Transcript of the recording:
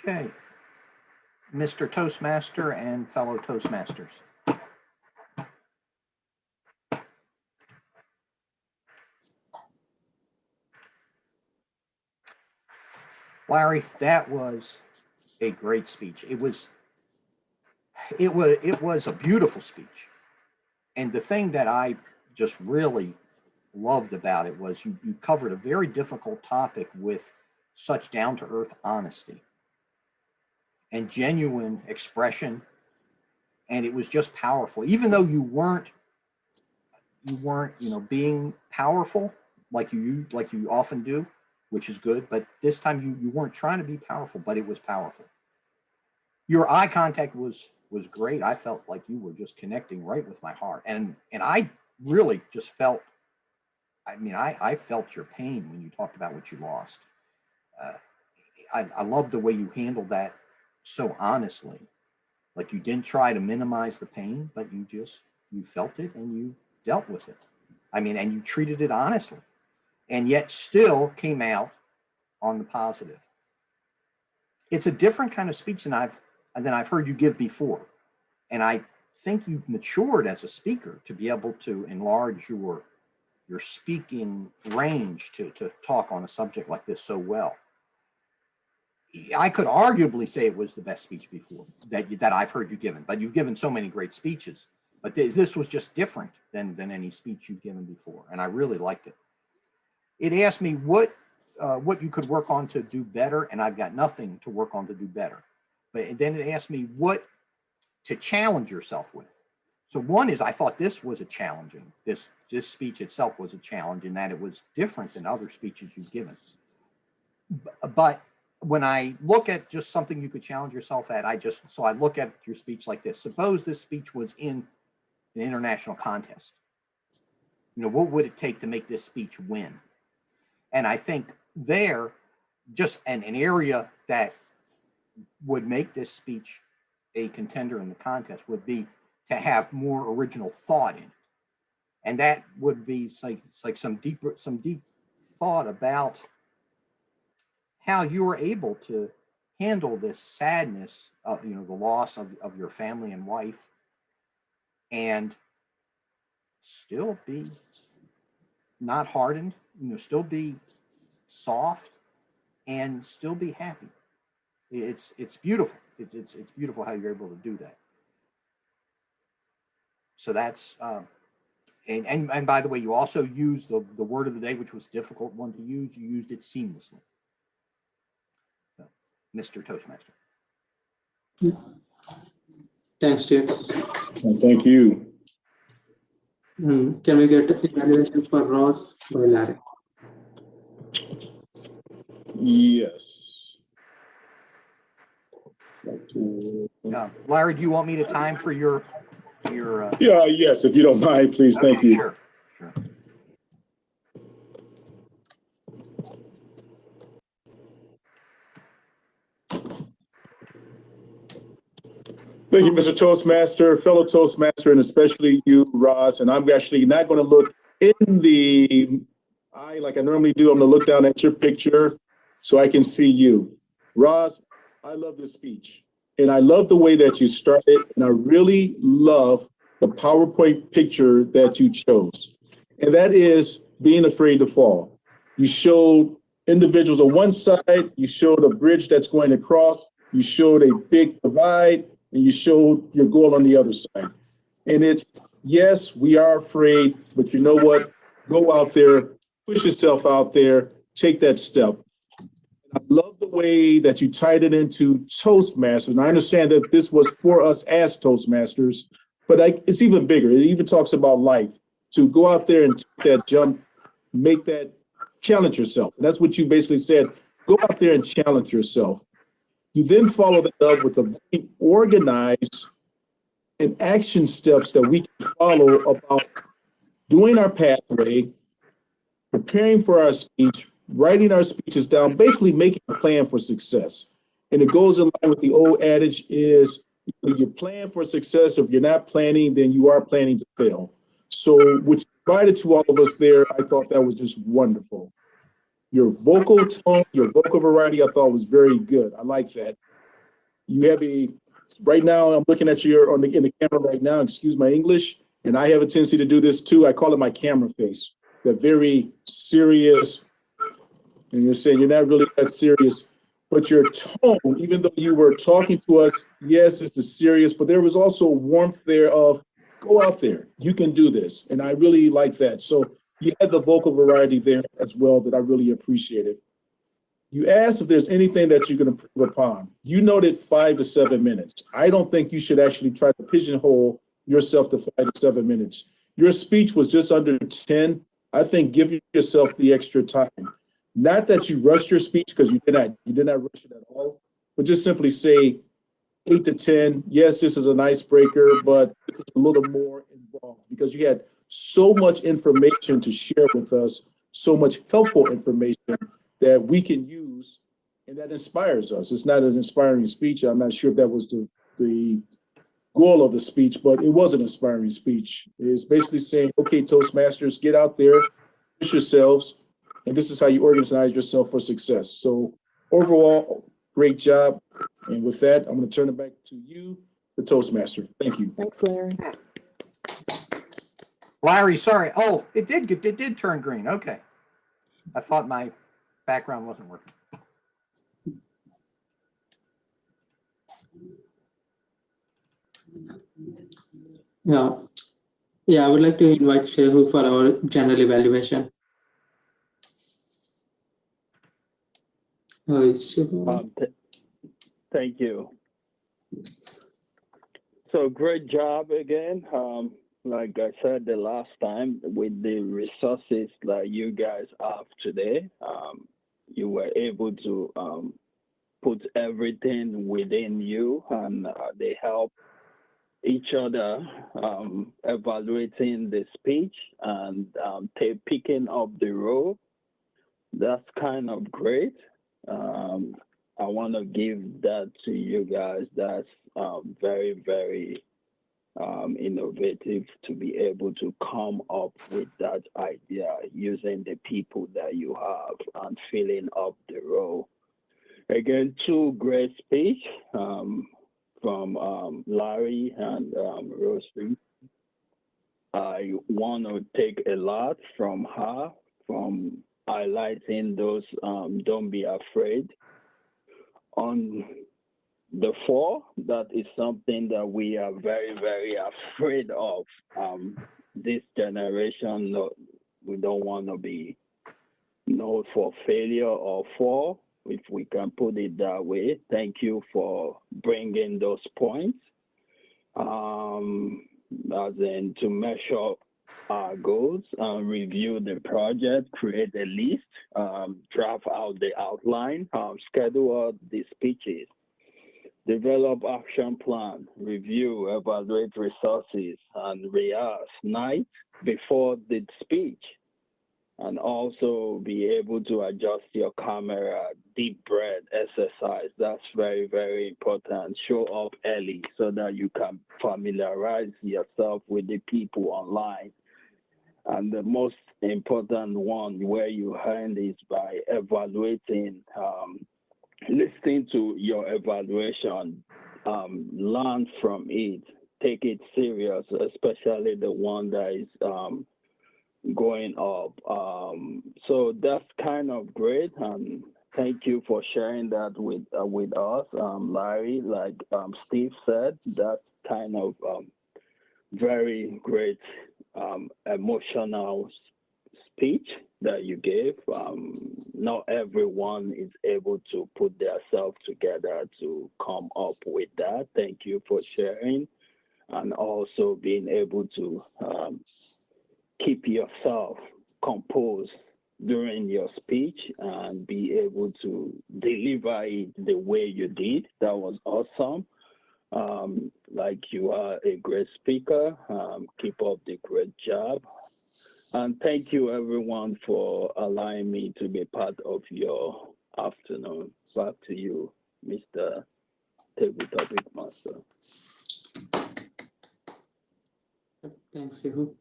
Okay, Mr. Toastmaster and fellow Toastmasters. Larry, that was a great speech. It was a beautiful speech. And the thing that I just really loved about it was you covered a very difficult topic with such down-to-earth honesty and genuine expression, and it was just powerful. Even though you weren't being powerful like you often do, which is good, but this time you weren't trying to be powerful, but it was powerful. Your eye contact was great. I felt like you were just connecting right with my heart, and I really just felt. I mean, I felt your pain when you talked about what you lost. I love the way you handled that so honestly. Like you didn't try to minimize the pain, but you felt it and you dealt with it. I mean, and you treated it honestly, and yet still came out on the positive. It's a different kind of speech than I've heard you give before, and I think you've matured as a speaker to be able to enlarge your speaking range to talk on a subject like this so well. I could arguably say it was the best speech before that I've heard you given, but you've given so many great speeches. But this was just different than any speech you've given before, and I really liked it. It asked me what you could work on to do better, and I've got nothing to work on to do better. But then it asked me what to challenge yourself with. So one is I thought this was a challenging, this speech itself was a challenge in that it was different than other speeches you've given. But when I look at just something you could challenge yourself at, I look at your speech like this. Suppose this speech was in an international contest. You know, what would it take to make this speech win? And I think there, just an area that would make this speech a contender in the contest would be to have more original thought in it. And that would be like some deep thought about how you were able to handle this sadness of, you know, the loss of your family and wife, and still be not hardened, you know, still be soft and still be happy. It's beautiful. It's beautiful how you're able to do that. So that's and by the way, you also used the word of the day, which was a difficult one to use. You used it seamlessly. So, Mr. Toastmaster. Thanks, Chair. Thank you. Can we get evaluation for Ross by Larry? Yes. Larry, do you want me to time for your Yeah, yes, if you don't mind, please. Okay, thank you. Sure. Thank you, Mr. Toastmaster, fellow Toastmaster, and especially you, Ross. And I'm actually not going to look in the eye like I normally do. I'm going to look down at your picture so I can see you. Ross, I love this speech. And I love the way that you started. And I really love the PowerPoint picture that you chose. And that is being afraid to fall. You showed individuals on one side. You showed a bridge that's going across. You showed a big divide. And you showed your goal on the other side. And it's, yes, we are afraid, but you know what? Go out there, push yourself out there, take that step. I love the way that you tied it into Toastmasters. And I understand that this was for us as Toastmasters, but it's even bigger. It even talks about life, to go out there and take that jump, make that, challenge yourself. And that's what you basically said. Go out there and challenge yourself. You then follow that up with a very organized and action steps that we can follow about doing our pathway, preparing for our speech, writing our speeches down, basically making a plan for success. And it goes in line with the old adage is you plan for success. If you're not planning, then you are planning to fail. So which provided to all of us there, I thought that was just wonderful. Your vocal tone, your vocal variety, I thought was very good. I like that. You have right now, I'm looking at you in the camera right now, excuse my English, and I have a tendency to do this too. I call it my camera face, the very serious, and you're saying you're not really that serious, but your tone, even though you were talking to us, yes, this is serious, but there was also warmth there of, go out there, you can do this. And I really like that. So you had the vocal variety there as well that I really appreciated. You asked if there's anything that you can improve upon. You noted 5 to 7 minutes. I don't think you should actually try to pigeonhole yourself to 5 to 7 minutes. Your speech was just under 10. I think give yourself the extra time. Not that you rushed your speech, because you did not rush it at all, but just simply say 8 to 10. Yes, this is an icebreaker, but this is a little more involved because you had so much information to share with us, so much helpful information that we can use, and that inspires us. It's not an inspiring speech. I'm not sure if that was the goal of the speech, but it was an inspiring speech. It's basically saying, okay, Toastmasters, get out there, push yourselves, and this is how you organize yourself for success. So overall, great job. And with that, I'm going to turn it back to you, the Toastmaster. Thank you. Thanks, Larry. Larry, sorry. Oh, it did turn green. Okay. I thought my background wasn't working. Yeah, I would like to invite Shehu for our general evaluation. Shehu. Thank you. So great job again. Like I said the last time, with the resources that you guys have today, you were able to put everything within you, and they help each other evaluating the speech and picking up the role. That's kind of great. I want to give that to you guys. That's very, very innovative to be able to come up with that idea using the people that you have and filling up the role. Again, two great speech from Larry and Rosemary. I want to take a lot from her, from highlighting those don't be afraid. On the 4, that is something that we are very, very afraid of. This generation, we don't want to be known for failure or fall, if we can put it that way. Thank you for bringing those points. As in to measure our goals, review the project, create a list, draft out the outline, schedule out the speeches, develop action plan, review, evaluate resources, and rehearse night before the speech. And also be able to adjust your camera, deep breath, exercise. That's very, very important. Show up early so that you can familiarize yourself with the people online. And the most important one where you hand is by evaluating, listening to your evaluation, learn from it, take it serious, especially the one that is going up. So that's kind of great. Thank you for sharing that with us, Larry. Like Steve said, that's kind of very great emotional speech that you gave. Not everyone is able to put themselves together to come up with that. Thank you for sharing, and also being able to keep yourself composed during your speech and be able to deliver it the way you did. That was awesome. Like you are a great speaker. Keep up the great job. And thank you everyone for allowing me to be part of your afternoon. Back to you, Mr. Table Topic Master. Thanks, Shehu.